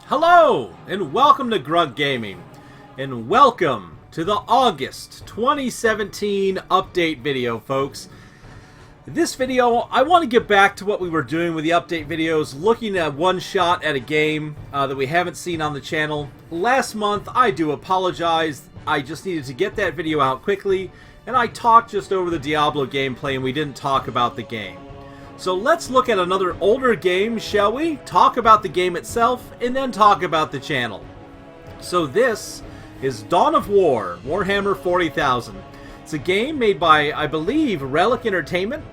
Hello, and welcome to Grug Gaming, and welcome to the August 2017 update video, folks. This video, I want to get back to what we were doing with the update videos, looking at one shot at a game that we haven't seen on the channel. Last month, I do apologize, I just needed to get that video out quickly, and I talked just over the Diablo gameplay and we didn't talk about the game. So let's look at another older game, shall we? Talk about the game itself, and then talk about the channel. So this is Dawn of War, Warhammer 40,000. It's a game made by, I believe, Relic Entertainment.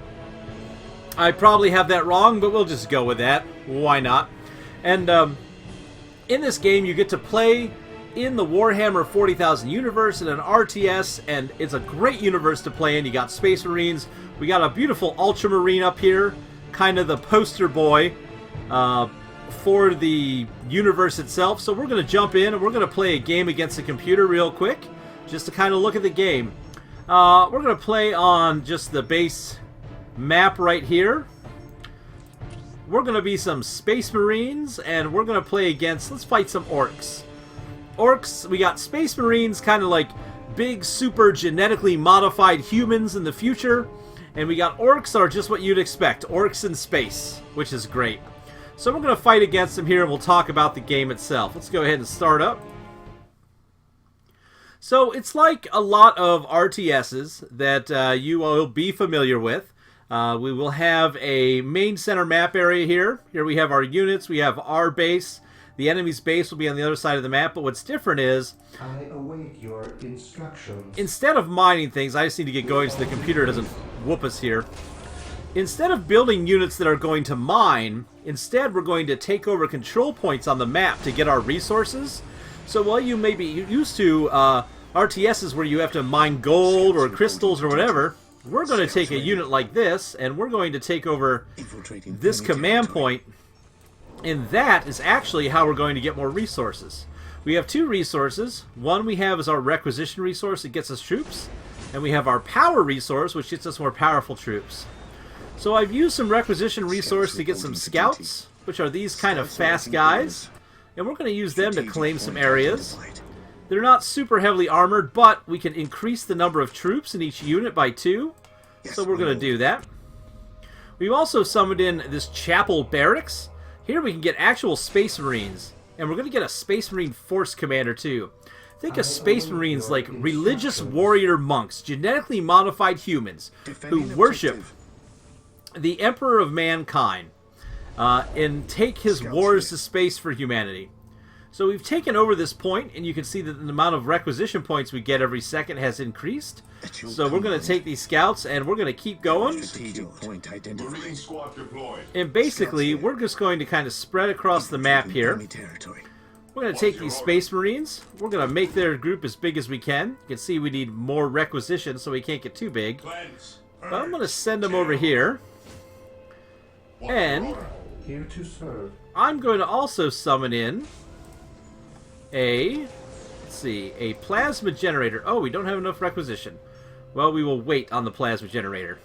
I probably have that wrong, but we'll just go with that. Why not? And in this game, you get to play in the Warhammer 40,000 universe in an RTS, and it's a great universe to play in. You got Space Marines. We got a beautiful Ultramarine up here, kind of the poster boy for the universe itself. So we're going to jump in and we're going to play a game against the computer real quick, just to kind of look at the game. We're going to play on just the base map right here. We're going to be some Space Marines, and we're going to play against, let's fight some Orcs. Orcs, we got Space Marines, kind of like big, super genetically modified humans in the future. And we got Orcs are just what you'd expect. Orcs in space, which is great. So we're going to fight against them here, and we'll talk about the game itself. Let's go ahead and start up. So it's like a lot of RTSs that you will be familiar with. We will have a main center map area here. Here we have our units. We have our base. The enemy's base will be on the other side of the map, but what's different is, I await your instructions. Instead of mining things, I just need to get going so the computer doesn't whoop us here. Instead of building units that are going to mine, instead we're going to take over control points on the map to get our resources. So while you may be used to RTSs where you have to mine gold or crystals or whatever, we're going to take a unit like this, and we're going to take over this command point. And that is actually how we're going to get more resources. We have two resources. One we have is our requisition resource that gets us troops. And we have our power resource, which gets us more powerful troops. So I've used some requisition resource to get some scouts, which are these kind of fast guys. And we're going to use them to claim some areas. They're not super heavily armored, but we can increase the number of troops in each unit by 2. So we're going to do that. We've also summoned in this chapel barracks. Here we can get actual Space Marines, and we're going to get a Space Marine Force Commander too. Think of Space Marines like religious warrior monks, genetically modified humans who worship the Emperor of Mankind and take his wars to space for humanity. So we've taken over this point, and you can see that the amount of requisition points we get every second has increased. So we're going to take these scouts, and we're going to keep going. And basically, we're just going to kind of spread across the map here. We're going to take these Space Marines. We're going to make their group as big as we can. You can see we need more requisition, so we can't get too big. But I'm going to send them over here. And Here to serve. I'm going to also summon in a plasma generator. Oh, we don't have enough requisition. Well, we will wait on the plasma generator.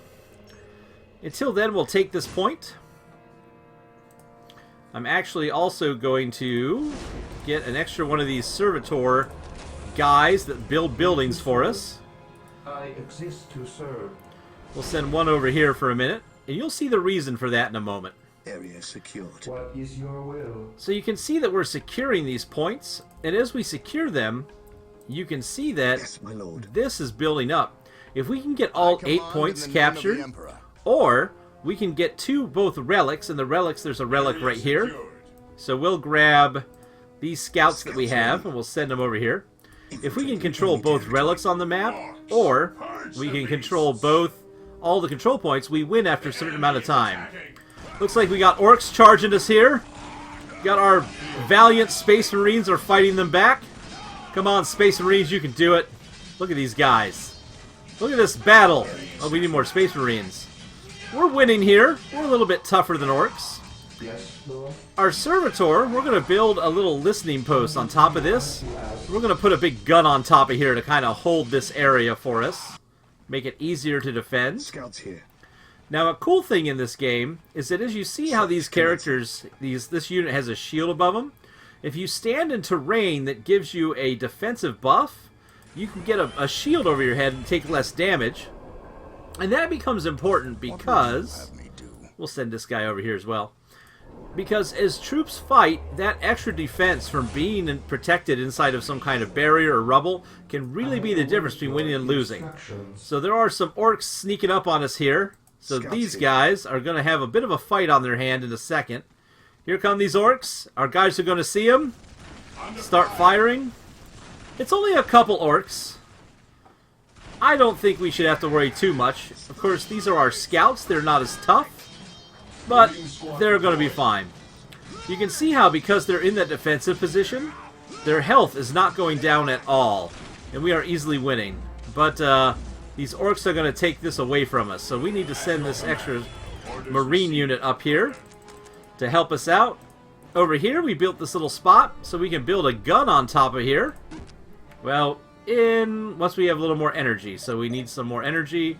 Until then, we'll take this point. I'm actually also going to get an extra one of these servitor guys that build buildings for us. I exist to serve. We'll send one over here for a minute, and you'll see the reason for that in a moment. Area secured. What is your will? So you can see that we're securing these points, and as we secure them, you can see that Yes, my lord. this is building up. If we can get all 8 points captured, or we can get both relics, and the relics, there's a relic right here. So we'll grab these scouts that we have, and we'll send them over here. If we can control both relics on the map, or we can control all the control points, we win after a certain amount of time. Looks like we got Orcs charging us here. Got our valiant Space Marines are fighting them back. Come on, Space Marines, you can do it. Look at these guys. Look at this battle. Oh, we need more Space Marines. We're winning here. We're a little bit tougher than Orcs. Yes, Lord. Our servitor, we're going to build a little listening post on top of this. We're going to put a big gun on top of here to kind of hold this area for us. Make it easier to defend. Scouts here. Now, a cool thing in this game is that as you see how these characters, this unit has a shield above them, If you stand in terrain that gives you a defensive buff, you can get a shield over your head and take less damage. And that becomes important because... We'll send this guy over here as well. Because as troops fight, that extra defense from being protected inside of some kind of barrier or rubble can really be the difference between winning and losing. So there are some orcs sneaking up on us here. So these guys are going to have a bit of a fight on their hand in a second. Here come these orcs. Our guys are going to see them. Start firing. It's only a couple orcs. I don't think we should have to worry too much. Of course, these are our scouts. They're not as tough. But they're going to be fine. You can see how, because they're in that defensive position, their health is not going down at all. And we are easily winning. But these orcs are going to take this away from us. So we need to send this extra marine unit up here to help us out. Over here, we built this little spot so we can build a gun on top of here. Well, once we have a little more energy. So we need some more energy.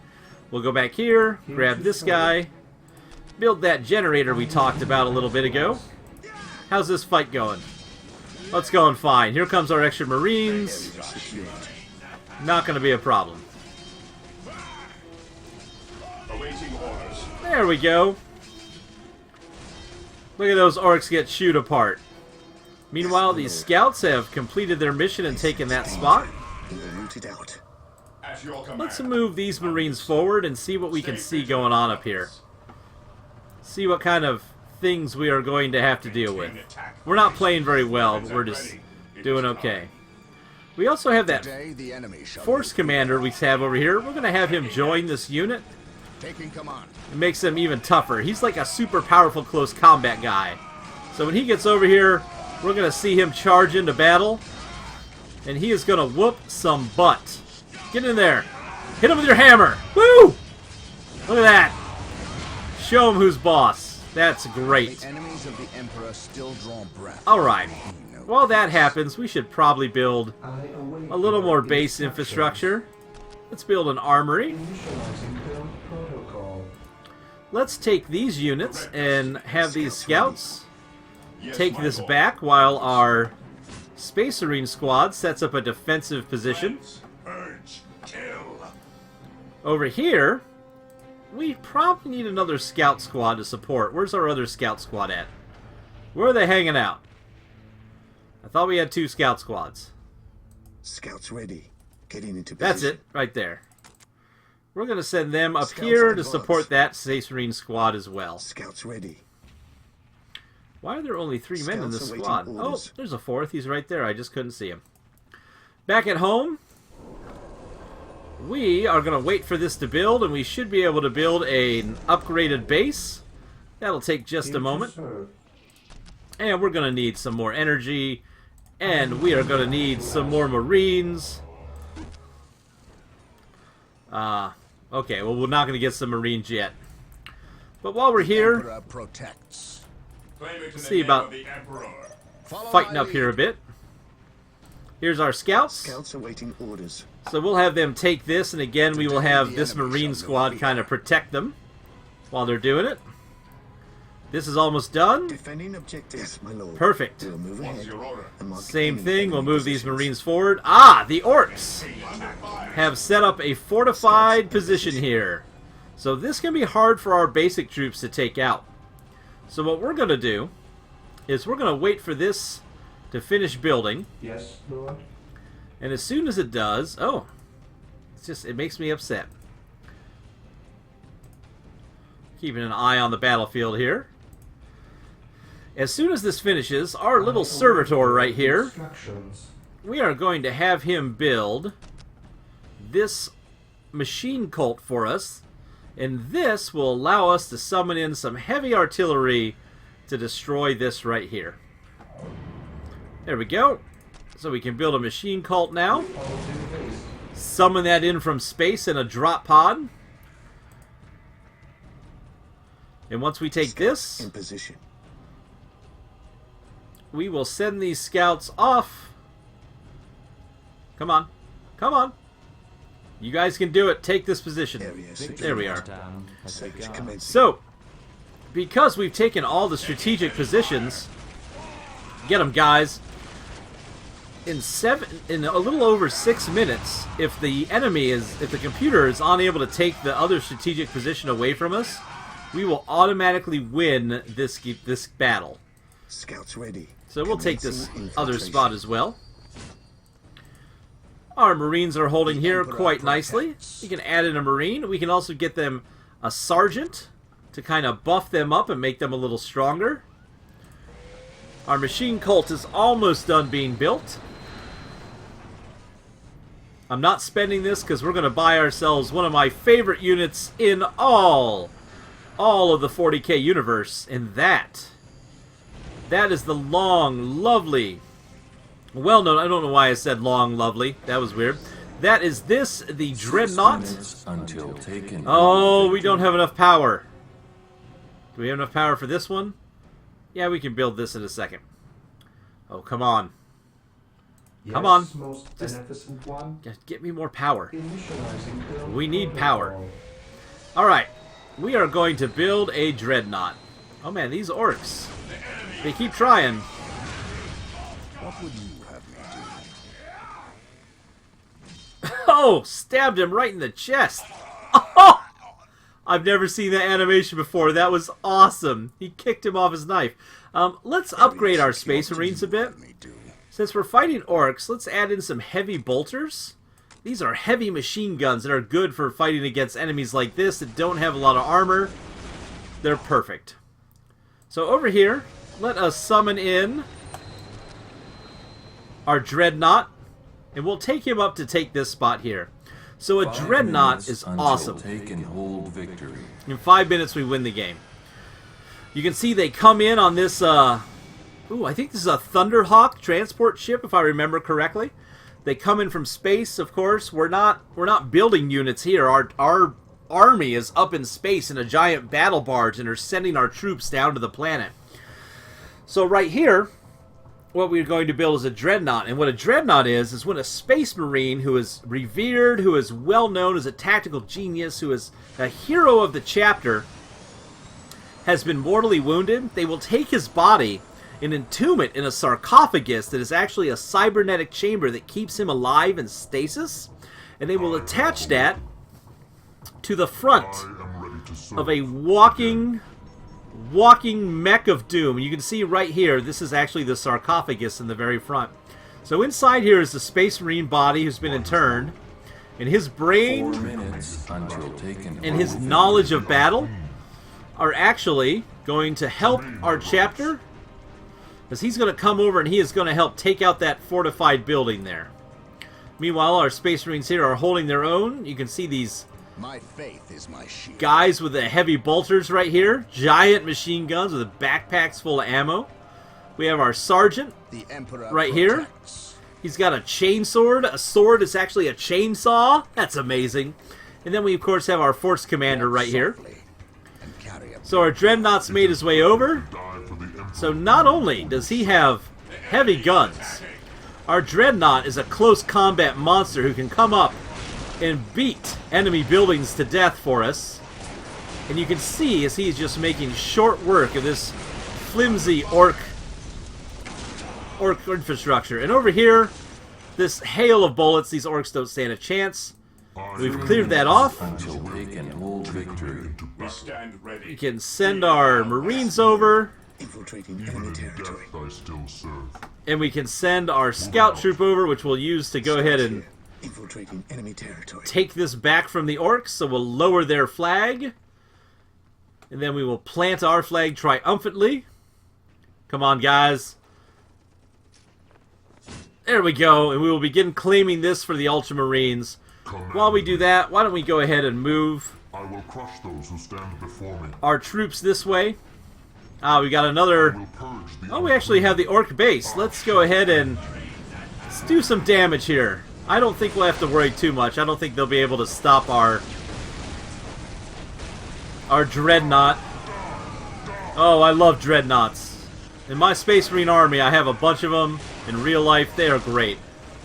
We'll go back here, grab this guy, build that generator we talked about a little bit ago. How's this fight going? Oh, it's going fine. Here comes our extra marines. Not going to be a problem. There we go. Look at those orcs get chewed apart. Meanwhile, these scouts have completed their mission and taken that spot. Let's move these marines forward and see what we can see going on up here. See what kind of things we are going to have to deal with. We're not playing very well, but we're just doing okay. We also have that force commander we have over here. We're going to have him join this unit. It makes him even tougher. He's like a super powerful close combat guy. So when he gets over here, we're going to see him charge into battle. And he is going to whoop some butt. Get in there. Hit him with your hammer. Woo! Look at that. Show him who's boss. That's great. Alright. While that happens, we should probably build a little more base infrastructure. Let's build an armory. Let's take these units and have these scouts take this back while our Space Marine squad sets up a defensive position. Over here, we probably need another scout squad to support. Where's our other scout squad at? Where are they hanging out? I thought we had 2 scout squads. Scouts ready. Getting into position. That's it, right there. We're going to send them up here to support that Space Marine squad as well. Scouts ready. Why are there only 3 men in this squad? Oh, there's a 4th. He's right there. I just couldn't see him. Back at home, we are going to wait for this to build, and we should be able to build an upgraded base. That'll take just a moment. And we're going to need some more energy, and we are going to need some more Marines. Okay, well, we're not going to get some Marines yet. But while we're here, let's see about fighting up here a bit. Here's our scouts. Scouts awaiting orders. So we'll have them take this, and again, we will have this Marine squad kind of protect them while they're doing it. This is almost done. Defending objectives, my lord. Perfect. We'll move ahead. Same thing, we'll move these Marines forward. Ah, the orcs have set up a fortified position here. So this can be hard for our basic troops to take out. So what we're going to do is we're going to wait for this to finish building. Yes, Lord. And as soon as it does, oh, it makes me upset. Keeping an eye on the battlefield here. As soon as this finishes, our little servitor right here, we are going to have him build this machine cult for us. And this will allow us to summon in some heavy artillery to destroy this right here. There we go. So we can build a machine cult now. Summon that in from space in a drop pod. And once we take this, in position, we will send these scouts off. Come on. Come on. You guys can do it. Take this position. There we are. So, because we've taken all the strategic positions, Get them, guys. In a little over 6 minutes, if the computer is unable to take the other strategic position away from us, we will automatically win this battle. Scouts ready. So we'll take this Commencing other infiltration. spot as well. Our Marines are holding here quite nicely. We can add in a Marine. We can also get them a Sergeant to kind of buff them up and make them a little stronger. Our machine cult is almost done being built. I'm not spending this because we're going to buy ourselves one of my favorite units in all of the 40K universe, and that is the long, lovely, well-known, I don't know why I said long, lovely, that was weird. That is the Dreadnought. Until taken. Oh, we don't have enough power. Do we have enough power for this one? Yeah, we can build this in a second. Oh, come on. Come on. Yes, most beneficent one. Get me more power. Initializing build We need power. protocol. Alright, we are going to build a Dreadnought. Oh man, these orcs. They keep trying. What would you have me do? Oh, stabbed him right in the chest. Oh! I've never seen that animation before. That was awesome. He kicked him off his knife. Let's upgrade our Space Marines a bit. Since we're fighting orcs, let's add in some heavy bolters. These are heavy machine guns that are good for fighting against enemies like this that don't have a lot of armor. They're perfect. So over here, let us summon in our Dreadnought, and we'll take him up to take this spot here. So a 5 Dreadnought minutes is until awesome. Take and hold victory. In 5 minutes, we win the game. You can see they come in on this, ooh, I think this is a Thunderhawk transport ship, if I remember correctly. They come in from space, of course. We're not building units here. Our army is up in space in a giant battle barge and are sending our troops down to the planet. So right here, what we're going to build is a Dreadnought. And what a Dreadnought is when a Space Marine who is revered, who is well known as a tactical genius, who is a hero of the chapter, has been mortally wounded, they will take his body and entomb it in a sarcophagus that is actually a cybernetic chamber that keeps him alive in stasis, and they will attach that to the front of a walking mech of doom. You can see right here, this is actually the sarcophagus in the very front. So inside here is the Space Marine body who's been interned, and his 4 brain minutes until taken. and his knowledge of battle are actually going to help our chapter, because he's going to come over and he is going to help take out that fortified building there. Meanwhile, our Space Marines here are holding their own. You can see these My faith is my shield. guys with the heavy bolters right here. Giant machine guns with backpacks full of ammo. We have our Sergeant The Emperor right here. protects. He's got a chainsword. A sword is actually a chainsaw. That's amazing. And then we, of course, have our Force Commander right here. Softly and carry a So our Dreadnought's made his way over. So not only does he have heavy guns, our Dreadnought is a close combat monster who can come up and beat enemy buildings to death for us. And you can see as he's just making short work of this flimsy orc infrastructure. And over here, this hail of bullets, these orcs don't stand a chance. We've cleared that off. Until take and hold victory. We stand ready. We can send our Marines over, infiltrating enemy territory. I still serve. and we can send our scout troop over, which we'll use to go ahead and Infiltrating enemy territory. take this back from the orcs. So we'll lower their flag, and then we will plant our flag triumphantly. Come on, guys. There we go, and we will begin claiming this for the Ultramarines. While we do that, why don't we go ahead and move I will crush those who stand before me. our troops this way. Ah, we got another... Will purge the Oh, we actually have the orc base. Let's go ahead and let's do some damage here. I don't think we'll have to worry too much. I don't think they'll be able to stop our Dreadnought. Oh, I love Dreadnoughts. In my Space Marine army, I have a bunch of them. In real life, they are great.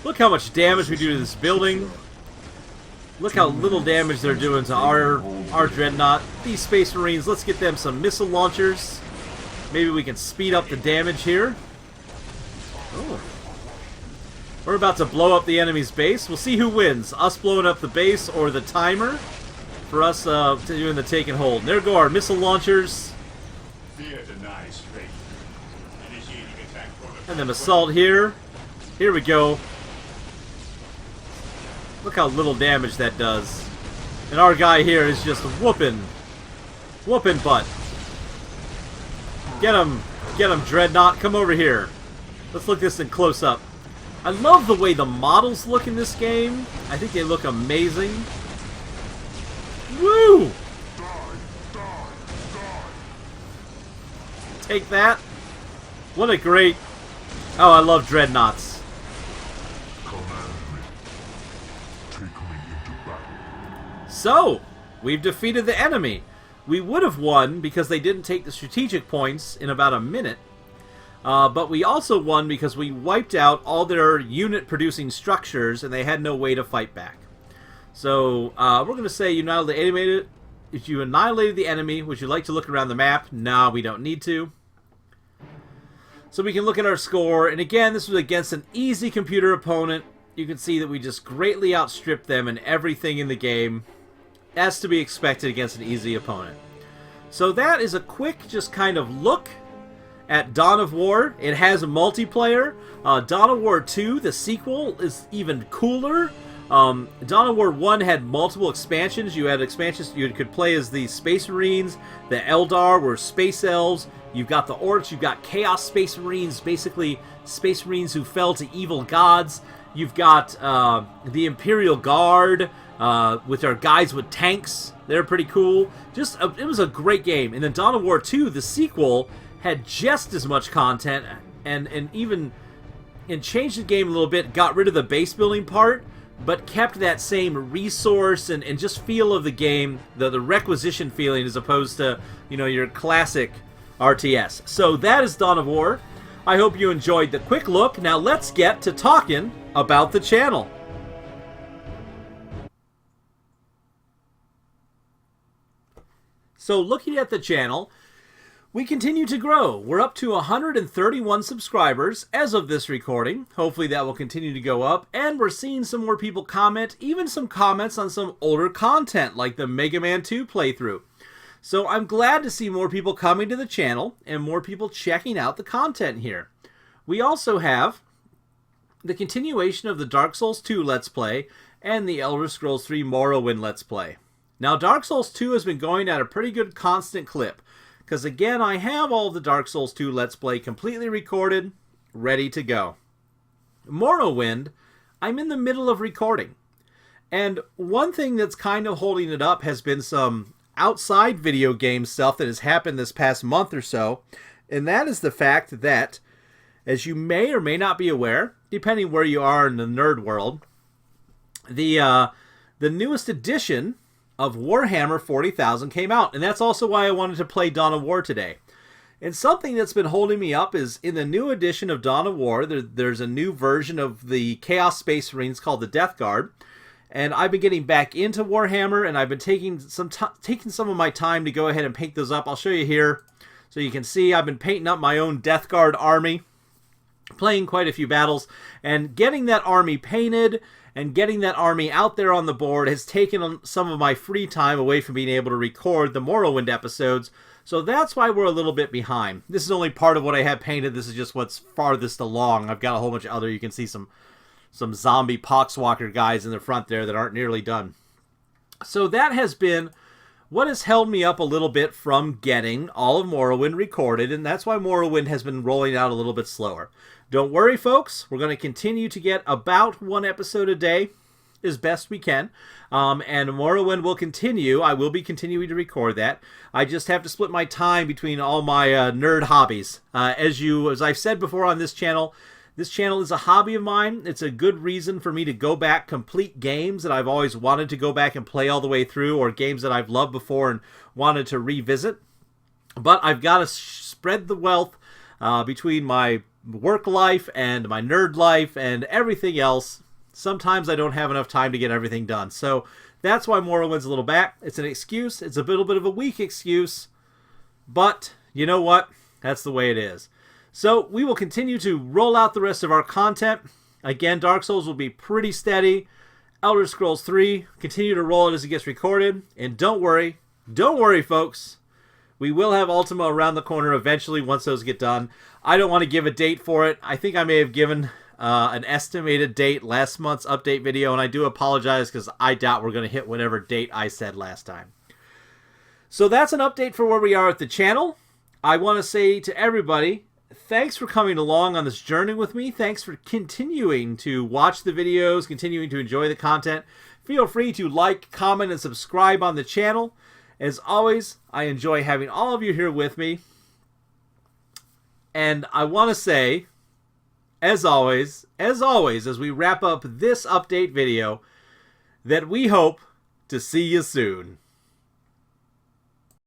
Look how much damage we do to this building. Look how little damage they're doing to our Dreadnought. These Space Marines, let's get them some missile launchers. Maybe we can speed up the damage here. Oh. We're about to blow up the enemy's base. We'll see who wins. Us blowing up the base or the timer for us doing the take and hold. There go our missile launchers. Fear denies strength. Initiating attack protocol. And then assault here. Here we go. Look how little damage that does. And our guy here is just whooping butt. Get him, Dreadnought. Come over here. Let's look this in close up. I love the way the models look in this game. I think they look amazing. Woo! Take that. What a great... Oh, I love Dreadnoughts. So, we've defeated the enemy. We would have won because they didn't take the strategic points in about a minute. But we also won because we wiped out all their unit-producing structures and they had no way to fight back. So, we're going to say you annihilated the enemy. Would you like to look around the map? No, we don't need to. So we can look at our score. And again, this was against an easy computer opponent. You can see that we just greatly outstripped them in everything in the game. As to be expected against an easy opponent. So that is a quick just kind of look at Dawn of War. It has a multiplayer. Dawn of War 2, the sequel, is even cooler. Dawn of War 1 had multiple expansions. You had expansions you could play as the Space Marines. The Eldar were Space Elves. You've got the Orcs. You've got Chaos Space Marines, basically Space Marines who fell to evil gods. You've got the Imperial Guard with their guys with tanks. They're pretty cool. It was a great game. And then Dawn of War 2, the sequel, had just as much content and even changed the game a little bit, got rid of the base building part, but kept that same resource and just feel of the game, the requisition feeling as opposed to, your classic RTS. So that is Dawn of War. I hope you enjoyed the quick look. Now let's get to talking about the channel. So looking at the channel, we continue to grow. We're up to 131 subscribers as of this recording. Hopefully that will continue to go up. And we're seeing some more people comment, even some comments on some older content like the Mega Man 2 playthrough. So I'm glad to see more people coming to the channel and more people checking out the content here. We also have the continuation of the Dark Souls 2 Let's Play and the Elder Scrolls 3 Morrowind Let's Play. Now, Dark Souls 2 has been going at a pretty good constant clip, because again, I have all the Dark Souls 2 Let's Play completely recorded, ready to go. Morrowind, I'm in the middle of recording. And one thing that's kind of holding it up has been some outside video game stuff that has happened this past month or so, and that is the fact that, as you may or may not be aware, depending where you are in the nerd world, the newest edition of Warhammer 40,000 came out, and that's also why I wanted to play Dawn of War today. And something that's been holding me up is in the new edition of Dawn of War, there's a new version of the Chaos Space Marines called the Death Guard, and I've been getting back into Warhammer, and I've been taking some of my time to go ahead and paint those up. I'll show you here, so you can see I've been painting up my own Death Guard army, playing quite a few battles, and getting that army painted and getting that army out there on the board has taken some of my free time away from being able to record the Morrowind episodes, so that's why we're a little bit behind. This is only part of what I have painted. This is just what's farthest along. I've got a whole bunch of other, you can see some zombie poxwalker guys in the front there that aren't nearly done. So that has been what has held me up a little bit from getting all of Morrowind recorded, and that's why Morrowind has been rolling out a little bit slower. Don't worry, folks. We're going to continue to get about one episode a day as best we can, and Morrowind will continue. I will be continuing to record that. I just have to split my time between all my nerd hobbies. As I've said before on this channel is a hobby of mine. It's a good reason for me to go back, complete games that I've always wanted to go back and play all the way through, or games that I've loved before and wanted to revisit. But I've got to spread the wealth between my work life and my nerd life and everything else. Sometimes I don't have enough time to get everything done. So that's why Morrowind's a little back. It's an excuse. It's a little bit of a weak excuse. But you know what? That's the way it is. So we will continue to roll out the rest of our content. Again, Dark Souls will be pretty steady. Elder Scrolls 3, continue to roll it as it gets recorded. And don't worry, folks. We will have Ultima around the corner eventually once those get done. I don't want to give a date for it. I think I may have given an estimated date last month's update video, and I do apologize because I doubt we're going to hit whatever date I said last time. So that's an update for where we are at the channel. I want to say to everybody, thanks for coming along on this journey with me. Thanks for continuing to watch the videos, continuing to enjoy the content. Feel free to like, comment, and subscribe on the channel. As always, I enjoy having all of you here with me. And I want to say, as always, as we wrap up this update video, that we hope to see you soon.